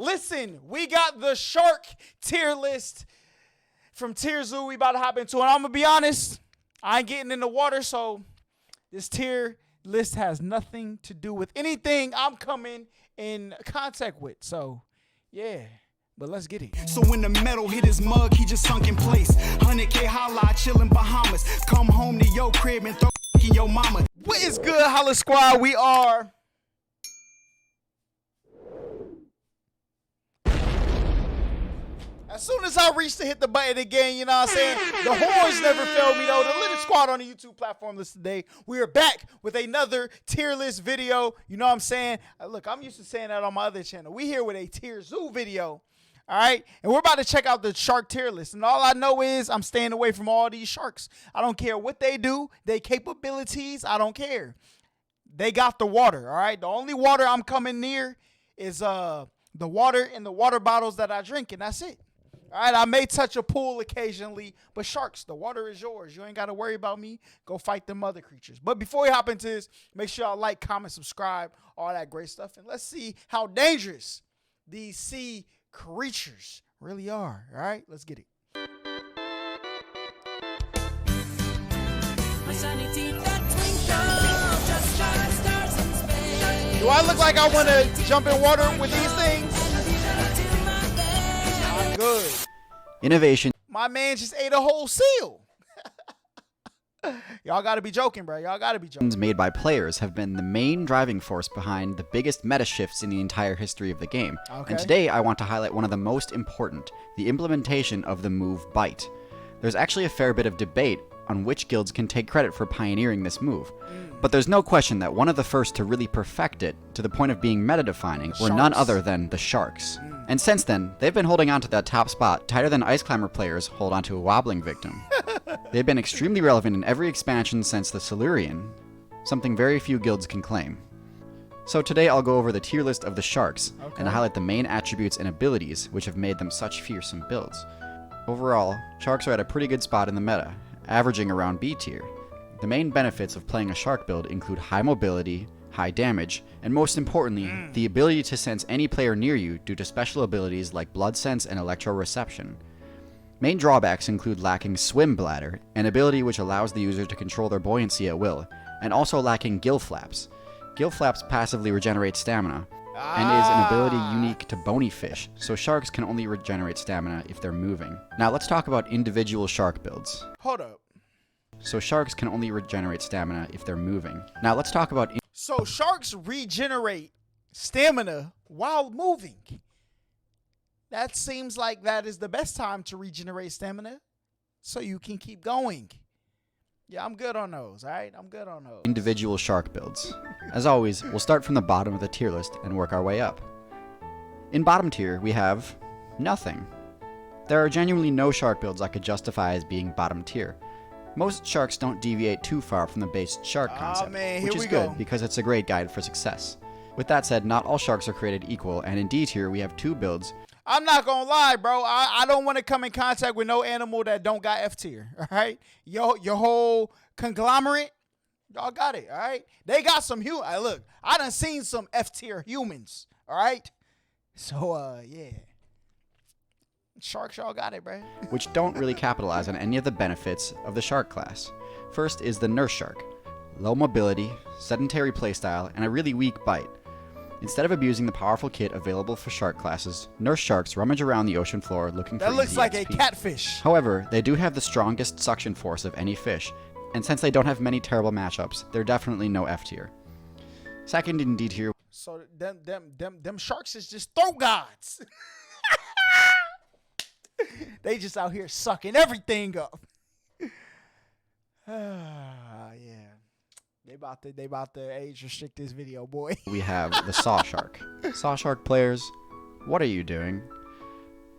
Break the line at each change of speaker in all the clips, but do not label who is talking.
Listen, we got the shark tier list from TierZoo. We about to hop into it. I'm going to be honest, I ain't getting in the water, so this tier list has nothing to do with anything I'm coming in contact with. So, yeah. But let's get it.
So when the metal hit his mug, he just sunk in place. 100K Holla, chillin' Bahamas. Come home to your crib and throw in your mama.
What is good, HollaSquad? We are... As soon as I reach to hit the button again, you know what I'm saying? The horns never failed me, though. The Little Squad on the YouTube platform list today. We are back with another tier list video. You know what I'm saying? Look, I'm used to saying that on my other channel. We here with a TierZoo video. All right? And we're about to check out the shark tier list. And all I know is I'm staying away from all these sharks. I don't care what they do. Their capabilities, I don't care. They got the water, all right? The only water I'm coming near is the water in the water bottles that I drink, and that's it. All right, I may touch a pool occasionally, but sharks, the water is yours. You ain't got to worry about me. Go fight them other creatures. But before we hop into this, make sure y'all like, comment, subscribe, all that great stuff. And let's see how dangerous these sea creatures really are. All right, let's get it. Do I look like I want to jump in water with these things? I'm good.
Innovation.
My man just ate a whole seal. Y'all got to be joking, bro. Y'all got to be joking.
Made by players have been the main driving force behind the biggest meta shifts in the entire history of the game.
Okay.
And today I want to highlight one of the most important, the implementation of the move Bite. There's actually a fair bit of debate on which guilds can take credit for pioneering this move. But there's no question that one of the first to really perfect it, to the point of being meta-defining, were none other than the Sharks. And since then, they've been holding on to that top spot tighter than Ice Climber players hold onto a wobbling victim. They've been extremely relevant in every expansion since the Silurian, something very few guilds can claim. So today I'll go over the tier list of the Sharks, and highlight the main attributes and abilities which have made them such fearsome builds. Overall, Sharks are at a pretty good spot in the meta, averaging around B tier. The main benefits of playing a Shark build include high mobility, high damage, and most importantly, the ability to sense any player near you due to special abilities like Blood Sense and Electroreception. Main drawbacks include lacking Swim Bladder, an ability which allows the user to control their buoyancy at will, and also lacking Gill Flaps. Gill Flaps passively regenerate stamina, and is an ability unique to bony fish, so sharks can only regenerate stamina if they're moving. Now let's talk about individual shark builds.
Hold up.
So sharks can only regenerate stamina if they're moving. Now let's talk about...
So sharks regenerate stamina while moving. That seems like that is the best time to regenerate stamina so you can keep going. Yeah, I'm good on those, all right? I'm good on those.
Individual shark builds. As always, we'll start from the bottom of the tier list and work our way up. In bottom tier, we have nothing. There are genuinely no shark builds I could justify as being bottom tier. Most sharks don't deviate too far from the base shark concept, which is good because it's a great guide for success. With that said, not all sharks are created equal, and in D tier we have two builds.
I'm not gonna lie, bro. I don't want to come in contact with no animal that don't got F tier, all right? Your whole conglomerate, y'all got it, all right? They got some look, I done seen some F tier humans, all right? So, yeah. Sharks, y'all got it, bro.
Which don't really capitalize on any of the benefits of the shark class. First is the nurse shark. Low mobility, sedentary playstyle, and a really weak bite. Instead of abusing the powerful kit available for shark classes, nurse sharks rummage around the ocean floor looking for
That looks like
XP.
a catfish.
However, they do have the strongest suction force of any fish, and since they don't have many terrible matchups, they're definitely no F tier. Second in D tier.
So them sharks is just throat gods. They just out here sucking everything up. Yeah. They about to age restrict this video, boy.
We have the saw shark. Saw shark players, what are you doing?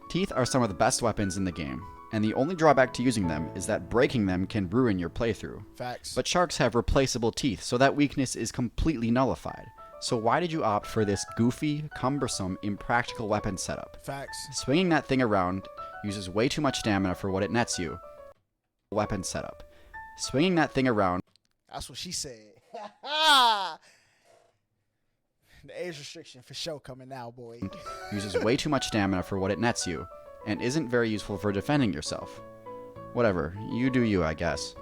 Teeth are some of the best weapons in the game, and the only drawback to using them is that breaking them can ruin your playthrough.
Facts.
But sharks have replaceable teeth, so that weakness is completely nullified. So why did you opt for this goofy, cumbersome, impractical weapon setup?
Facts.
Swinging that thing around uses way too much stamina for what it nets you. Weapon setup. Swinging that thing around.
That's what she said. The age restriction for sure coming now, boy.
Uses way too much stamina for what it nets you, and isn't very useful for defending yourself. Whatever, you do you, I guess.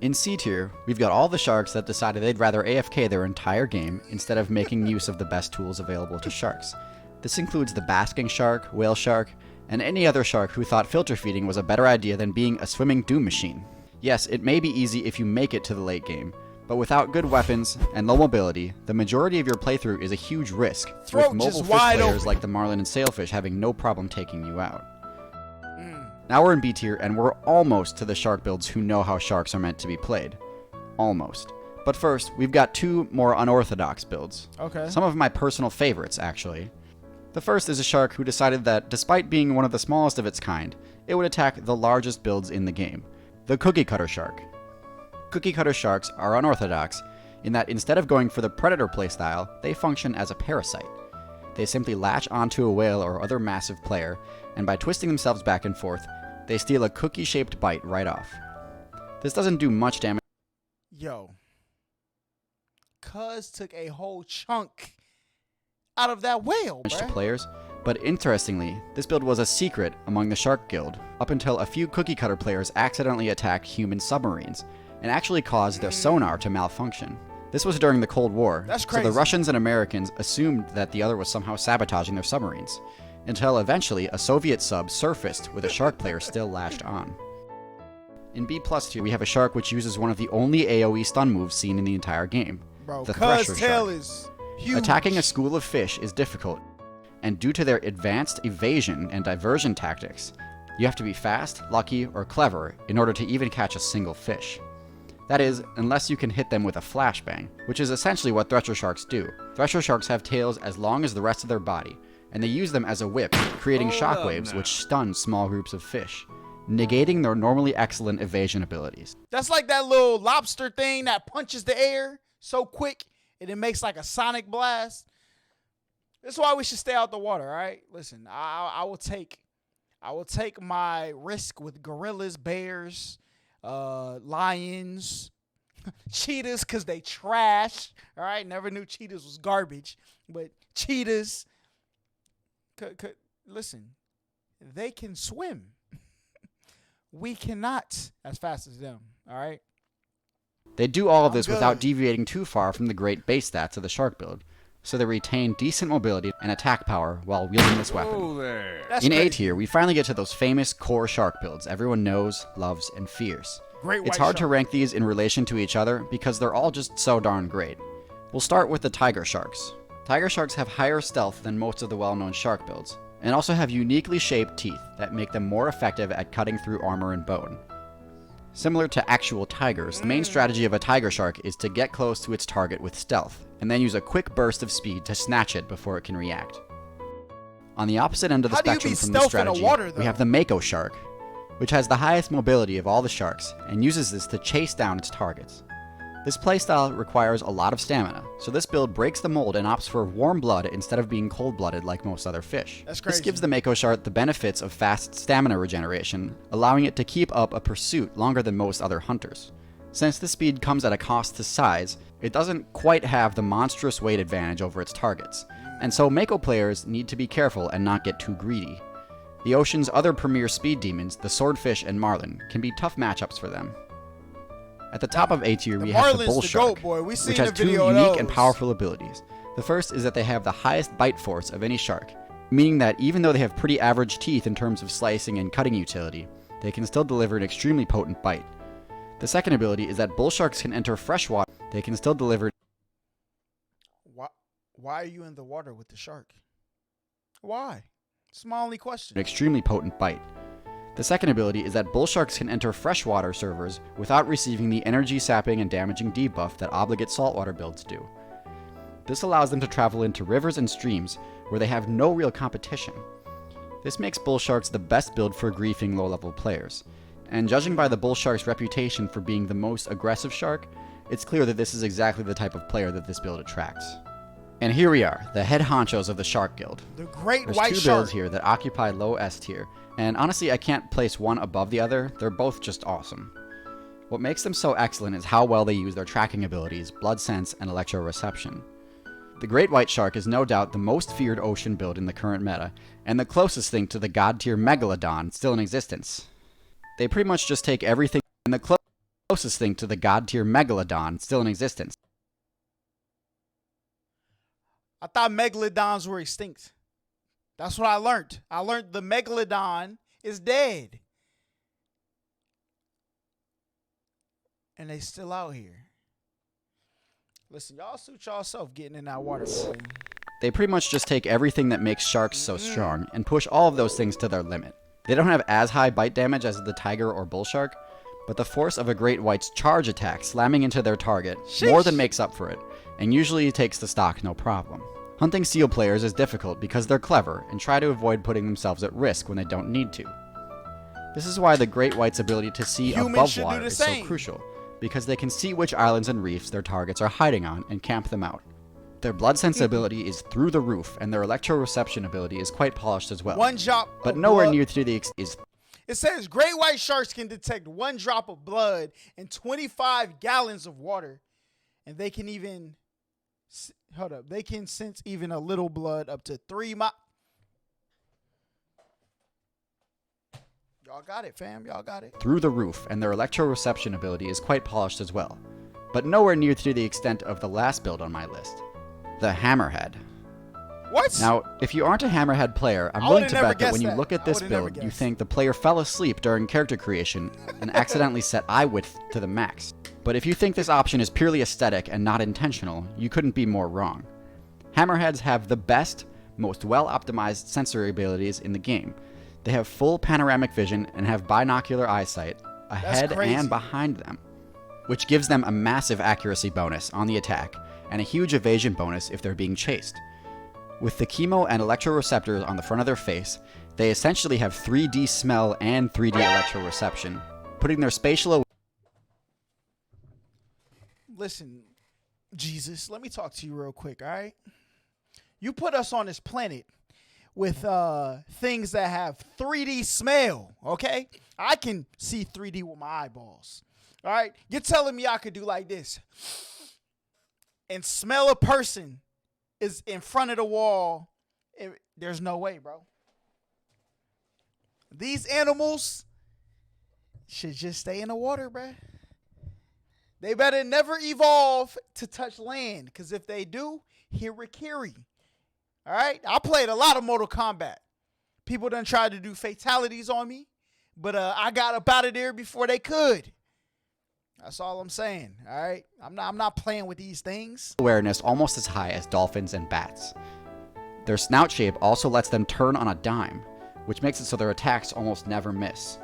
In C tier, we've got all the sharks that decided they'd rather AFK their entire game instead of making use of the best tools available to sharks. This includes the basking shark, whale shark, and any other shark who thought filter feeding was a better idea than being a swimming doom machine. Yes, it may be easy if you make it to the late game, but without good weapons and low mobility, the majority of your playthrough is a huge risk,
Throat
with mobile
just
fish
wide
players
open.
like the marlin and sailfish having no problem taking you out. Now we're in B tier, and we're almost to the shark builds who know how sharks are meant to be played. Almost. But first, we've got two more unorthodox builds.
Okay.
Some of my personal favorites, actually. The first is a shark who decided that, despite being one of the smallest of its kind, it would attack the largest builds in the game, the cookie cutter shark. Cookie cutter sharks are unorthodox in that instead of going for the predator playstyle, they function as a parasite. They simply latch onto a whale or other massive player, and by twisting themselves back and forth, they steal a cookie-shaped bite right off. This doesn't do much damage
Yo. Cuz took a whole chunk out of that whale,
to
bruh.
players, but interestingly, this build was a secret among the Shark Guild up until a few cookie cutter players accidentally attacked human submarines and actually caused their sonar to malfunction. This was during the Cold War,
That's
so
crazy.
the Russians and Americans assumed that the other was somehow sabotaging their submarines, until eventually a Soviet sub surfaced with a shark player still lashed on. In B+ tier, we have a shark which uses one of the only AoE stun moves seen in the entire game,
Bro,
the
Cuz
thresher
tail
shark.
is huge.
Attacking a school of fish is difficult, and due to their advanced evasion and diversion tactics, you have to be fast, lucky, or clever in order to even catch a single fish. That is, unless you can hit them with a flashbang, which is essentially what thresher sharks do. Thresher sharks have tails as long as the rest of their body, and they use them as a whip, creating shockwaves which stun small groups of fish, negating their normally excellent evasion abilities.
That's like that little lobster thing that punches the air so quick and it makes like a sonic blast. That's why we should stay out the water, all right? Listen, I will take my risk with gorillas, bears, lions, cheetahs, because they trash, all right? Never knew cheetahs was garbage, but cheetahs, listen, they can swim. We cannot as fast as them, all right?
They do all of this
good.
without deviating too far from the great base stats of the shark build, so they retain decent mobility and attack power while wielding this weapon.
That's
In A
crazy.
tier, we finally get to those famous core shark builds everyone knows, loves, and fears.
Great white
It's hard to
shark.
rank these in relation to each other because they're all just so darn great. We'll start with the tiger sharks. Tiger sharks have higher stealth than most of the well-known shark builds, and also have uniquely shaped teeth that make them more effective at cutting through armor and bone. Similar to actual tigers, the main strategy of a tiger shark is to get close to its target with stealth, and then use a quick burst of speed to snatch it before it can react. On the opposite end of the
How do you
spectrum
be
from this
stealth in the
strategy,
water, though?
we have the mako shark, which has the highest mobility of all the sharks, and uses this to chase down its targets. This playstyle requires a lot of stamina, so this build breaks the mold and opts for warm blood instead of being cold-blooded like most other fish.
That's
This
crazy.
gives the mako shark the benefits of fast stamina regeneration, allowing it to keep up a pursuit longer than most other hunters. Since this speed comes at a cost to size, it doesn't quite have the monstrous weight advantage over its targets, and so mako players need to be careful and not get too greedy. The ocean's other premier speed demons, the swordfish and marlin, can be tough matchups for them. At the top of A tier, we have the
marlin's
bull
the
shark,
goat, boy. We seen
which has
a
two
video of
unique and
those.
powerful abilities. The first is that they have the highest bite force of any shark, meaning that even though they have pretty average teeth in terms of slicing and cutting utility, they can still deliver an extremely potent bite. The second ability is that bull sharks can enter freshwater. They can still deliver
Why are you in the water with the shark? Why? It's my only question.
an extremely potent bite. The second ability is that bull sharks can enter freshwater servers without receiving the energy sapping and damaging debuff that obligate saltwater builds do. This allows them to travel into rivers and streams where they have no real competition. This makes bull sharks the best build for griefing low-level players, and judging by the bull shark's reputation for being the most aggressive shark, it's clear that this is exactly the type of player that this build attracts. And here we are, the head honchos of the Shark Guild.
The great
There's
white
two
shark.
builds here that occupy low S tier, and honestly I can't place one above the other, they're both just awesome. What makes them so excellent is how well they use their tracking abilities, blood sense, and electroreception. The great white shark is no doubt the most feared ocean build in the current meta, and the closest thing to the god-tier megalodon still in existence. They pretty much just take everything, and the closest thing to the god-tier megalodon still in existence.
I thought megalodons were extinct. That's what I learned. I learned the megalodon is dead. And they still out here. Listen, y'all suit yourself getting in that water, bro.
They pretty much just take everything that makes sharks so strong and push all of those things to their limit. They don't have as high bite damage as the tiger or bull shark, but the force of a great white's charge attack slamming into their target more than makes up for it, and usually takes the stock no problem. Hunting seal players is difficult because they're clever and try to avoid putting themselves at risk when they don't need to. This is why the great white's ability to see above water is so crucial, because they can see which islands and reefs their targets are hiding on and camp them out. Their blood sensibility is through the roof, and their electroreception ability is quite polished as well.
One drop,
but nowhere near to the
It says great white sharks can detect 1 drop of blood in 25 gallons of water, and they can even they can sense even a little blood up to 3 miles. Y'all got it, fam. Y'all got it.
Through the roof, and their electroreception ability is quite polished as well, but nowhere near to the extent of the last build on my list, the Hammerhead.
What?
Now, if you aren't a Hammerhead player, I'm willing to bet that when you look at this build, you think the player fell asleep during character creation and accidentally set eye width to the max. But if you think this option is purely aesthetic and not intentional, you couldn't be more wrong. Hammerheads have the best, most well-optimized sensory abilities in the game. They have full panoramic vision and have binocular eyesight ahead and behind them, which gives them a massive accuracy bonus on the attack and a huge evasion bonus if they're being chased. With the chemo and electroreceptors on the front of their face, they essentially have 3D smell and 3D electroreception, putting their spatial...
Listen, Jesus, let me talk to you real quick, all right? You put us on this planet with things that have 3D smell, okay? I can see 3D with my eyeballs, all right? You're telling me I could do like this and smell a person is in front of the wall. There's no way, bro. These animals should just stay in the water, bro. They better never evolve to touch land, because if they do, Hirikiri. All right? I played a lot of Mortal Kombat. People done tried to do fatalities on me, but I got up out of there before they could. That's all I'm saying, all right? I'm not playing with these things.
Awareness almost as high as dolphins and bats. Their snout shape also lets them turn on a dime, which makes it so their attacks almost never miss.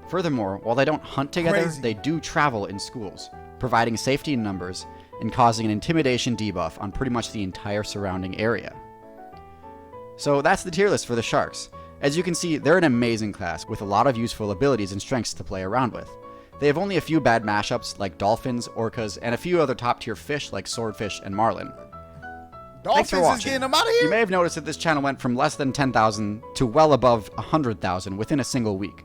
Furthermore, while they don't hunt together, they do travel in schools, providing safety in numbers and causing an intimidation debuff on pretty much the entire surrounding area. So that's the tier list for the sharks. As you can see, they're an amazing class with a lot of useful abilities and strengths to play around with. They have only a few bad mashups like dolphins, orcas, and a few other top tier fish like swordfish and marlin. Thanks for watching.
Is getting them out of here.
You may have noticed that this channel went from less than 10,000 to well above 100,000 within a single week,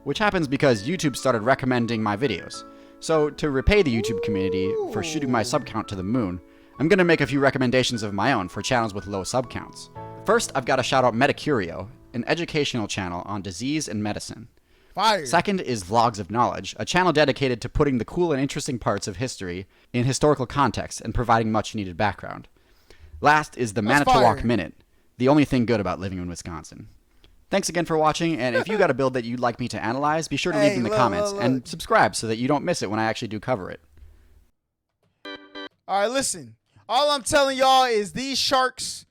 which happens because YouTube started recommending my videos. So to repay the YouTube community for shooting my sub count to the moon, I'm going to make a few recommendations of my own for channels with low sub counts. First, I've got to shout out Metacurio, an educational channel on disease and medicine.
Fire.
Second is Vlogs of Knowledge, a channel dedicated to putting the cool and interesting parts of history in historical context and providing much needed background. Last is the Manitowoc Minute, the only thing good about living in Wisconsin. Thanks again for watching, and if you got a build that you'd like me to analyze, be sure to leave in the comments and subscribe so that you don't miss it when I actually do cover it.
All right, listen. All I'm telling y'all is these sharks,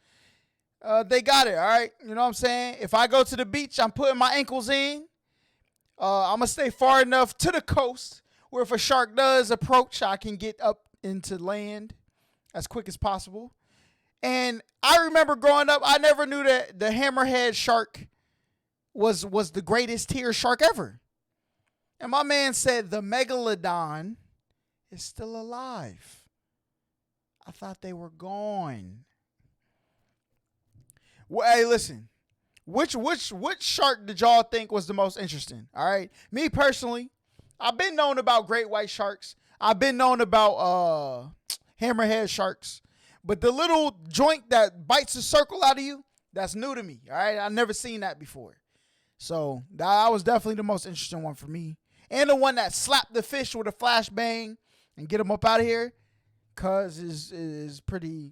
they got it, all right? You know what I'm saying? If I go to the beach, I'm putting my ankles in. I'm going to stay far enough to the coast where if a shark does approach, I can get up into land as quick as possible. And I remember growing up, I never knew that the hammerhead shark was the greatest tier shark ever. And my man said the megalodon is still alive. I thought they were gone. Well, hey, listen. Which shark did y'all think was the most interesting? All right. Me personally, I've been known about great white sharks. I've been known about hammerhead sharks. But the little joint that bites a circle out of you, that's new to me. All right, I've never seen that before. So that was definitely the most interesting one for me. And the one that slapped the fish with a flashbang and get him up out of here, cuz is pretty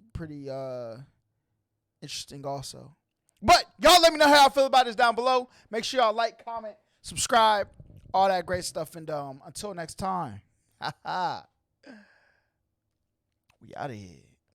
interesting also. But y'all let me know how y'all feel about this down below. Make sure y'all like, comment, subscribe, all that great stuff. And until next time, we out of here.